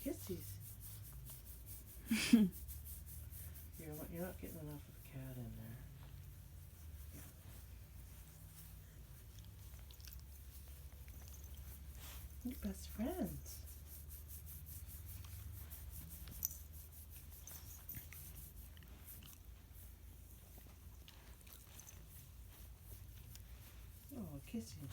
kissies. You're not getting enough of the cat in there. You're best friends. Oh, kissing.